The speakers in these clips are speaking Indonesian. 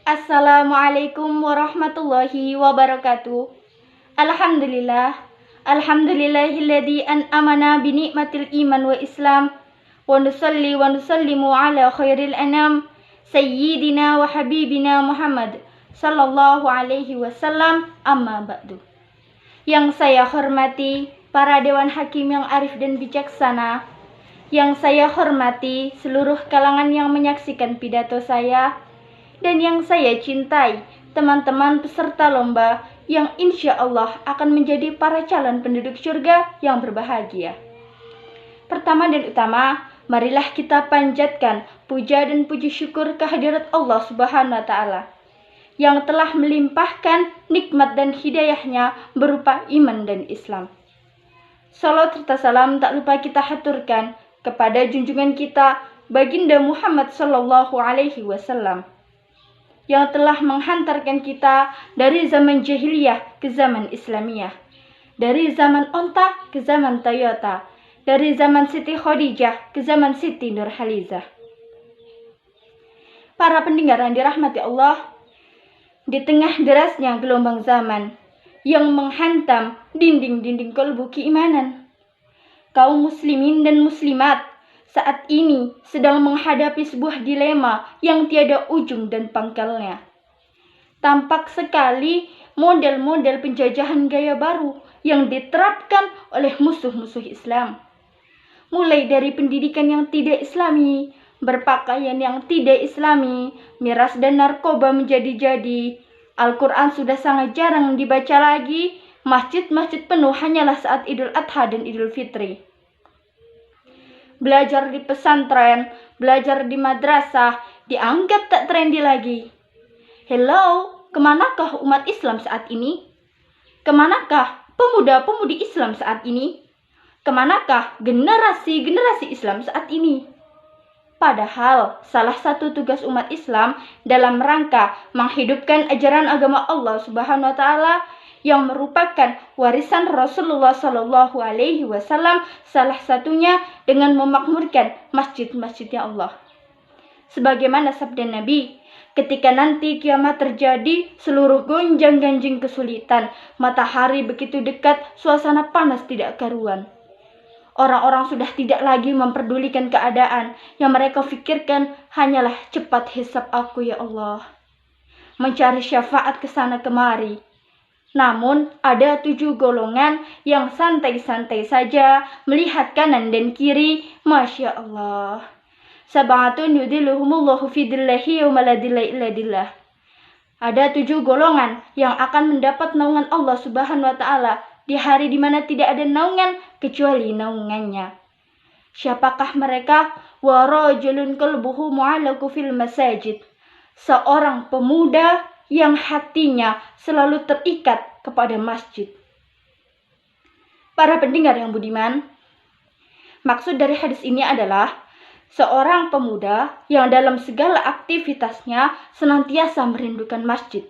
Assalamualaikum warahmatullahi wabarakatuh. Alhamdulillah. Alhamdulillahilladzi an'amana bi ni'matil iman wa islam. Wa nusalli wa nusallimu ala khairil anam sayyidina wa habibina Muhammad sallallahu alaihi wasallam, amma ba'du. Yang saya hormati para dewan hakim yang arif dan bijaksana, yang saya hormati seluruh kalangan yang menyaksikan pidato saya, dan yang saya cintai teman-teman peserta lomba yang insya Allah akan menjadi para calon penduduk surga yang berbahagia. Pertama dan utama, marilah kita panjatkan puja dan puji syukur kehadirat Allah Subhanahu wa Ta'ala yang telah melimpahkan nikmat dan hidayahnya berupa iman dan Islam. Salawat serta salam tak lupa kita haturkan kepada junjungan kita Baginda Muhammad sallallahu alaihi wasallam yang telah menghantarkan kita dari zaman jahiliyah ke zaman Islamiyah, dari zaman onta ke zaman Toyota, dari zaman Siti Khadijah ke zaman Siti Nurhalizah. Para pendengar yang dirahmati Allah, di tengah derasnya gelombang zaman yang menghantam dinding-dinding kalbu keimanan, kaum muslimin dan muslimat saat ini sedang menghadapi sebuah dilema yang tiada ujung dan pangkalnya. Tampak sekali model-model penjajahan gaya baru yang diterapkan oleh musuh-musuh Islam. Mulai dari pendidikan yang tidak islami, berpakaian yang tidak islami, miras dan narkoba menjadi-jadi. Al-Quran sudah sangat jarang dibaca lagi, masjid-masjid penuh hanyalah saat Idul Adha dan Idul Fitri. Belajar di pesantren, belajar di madrasah, dianggap tak trendy lagi. Hello, kemanakah umat Islam saat ini? Kemanakah pemuda-pemudi Islam saat ini? Kemanakah generasi-generasi Islam saat ini? Padahal salah satu tugas umat Islam dalam rangka menghidupkan ajaran agama Allah Subhanahu wa Ta'ala yang merupakan warisan Rasulullah Sallallahu Alaihi Wasallam, salah satunya dengan memakmurkan masjid-masjidnya Allah. Sebagaimana sabda Nabi, ketika nanti kiamat terjadi, seluruh gonjang-ganjing kesulitan, matahari begitu dekat, suasana panas tidak karuan. Orang-orang sudah tidak lagi memperdulikan keadaan, yang mereka pikirkan hanyalah cepat hisab aku ya Allah, mencari syafaat kesana kemari. Namun ada 7 golongan yang santai-santai saja melihat kanan dan kiri. Masya Allah. Sab'atun yudhilluhumullahu fi dhillahi yawma la dhilla illa dhillah. Ada 7 golongan yang akan mendapat naungan Allah Subhanahu wa Ta'ala di hari di mana tidak ada naungan kecuali naungannya. Siapakah mereka? Wa rajulun qalbuhu mu'allaqu fil masajid. Seorang pemuda yang hatinya selalu terikat kepada masjid. Para pendengar yang budiman, maksud dari hadis ini adalah seorang pemuda yang dalam segala aktivitasnya senantiasa merindukan masjid.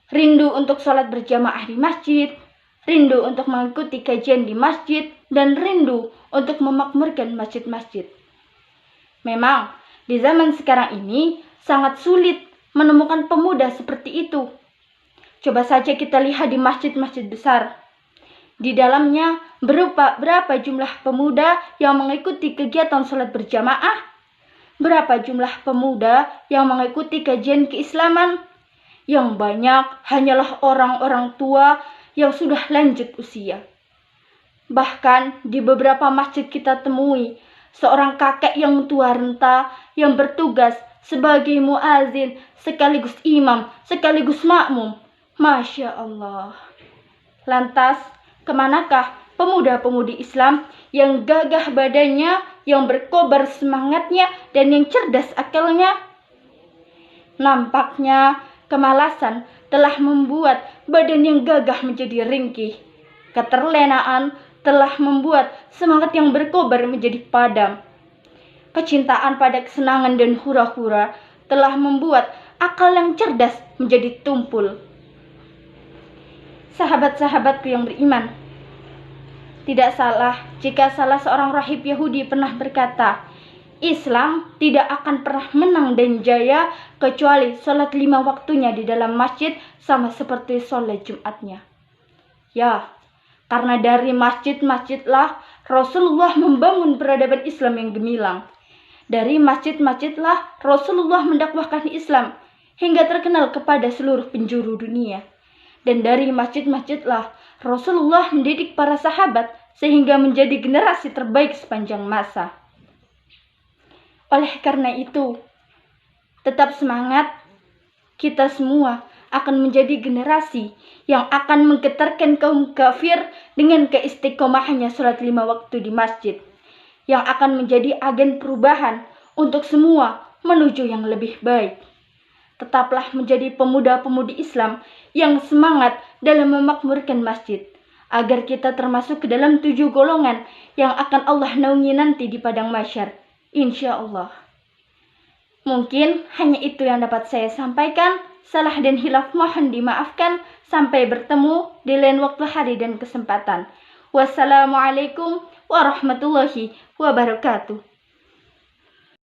Rindu untuk sholat berjamaah di masjid, rindu untuk mengikuti kajian di masjid, dan rindu untuk memakmurkan masjid-masjid. Memang di zaman sekarang ini sangat sulit menemukan pemuda seperti itu. Coba saja kita lihat di masjid-masjid besar. Di dalamnya berapa jumlah pemuda yang mengikuti kegiatan sholat berjamaah? Berapa jumlah pemuda yang mengikuti kajian keislaman? Yang banyak hanyalah orang-orang tua yang sudah lanjut usia. Bahkan di beberapa masjid kita temui seorang kakek yang tua renta yang bertugas sebagai muazin, sekaligus imam, sekaligus makmum. Masya Allah. Lantas, kemanakah pemuda-pemudi Islam yang gagah badannya, yang berkobar semangatnya, dan yang cerdas akalnya? Nampaknya kemalasan telah membuat badan yang gagah menjadi ringkih. Keterlenaan telah membuat semangat yang berkobar menjadi padam. Kecintaan pada kesenangan dan hura-hura telah membuat akal yang cerdas menjadi tumpul. Sahabat-sahabatku yang beriman, tidak salah jika salah seorang rahib Yahudi pernah berkata, Islam tidak akan pernah menang dan jaya kecuali sholat 5 waktunya di dalam masjid sama seperti sholat Jumatnya. Ya, karena dari masjid-masjidlah Rasulullah membangun peradaban Islam yang gemilang. Dari masjid-masjidlah Rasulullah mendakwahkan Islam hingga terkenal kepada seluruh penjuru dunia. Dan dari masjid-masjidlah Rasulullah mendidik para sahabat sehingga menjadi generasi terbaik sepanjang masa. Oleh karena itu, tetap semangat, kita semua akan menjadi generasi yang akan menggetarkan kaum kafir dengan keistiqomahannya sholat 5 waktu di masjid, yang akan menjadi agen perubahan untuk semua menuju yang lebih baik. Tetaplah menjadi pemuda-pemudi Islam yang semangat dalam memakmurkan masjid, agar kita termasuk ke dalam 7 golongan yang akan Allah naungi nanti di padang mahsyar, insya Allah. Mungkin hanya itu yang dapat saya sampaikan. Salah dan hilaf mohon dimaafkan. Sampai bertemu di lain waktu, hari dan kesempatan. Wassalamualaikum warahmatullahi wabarakatuh.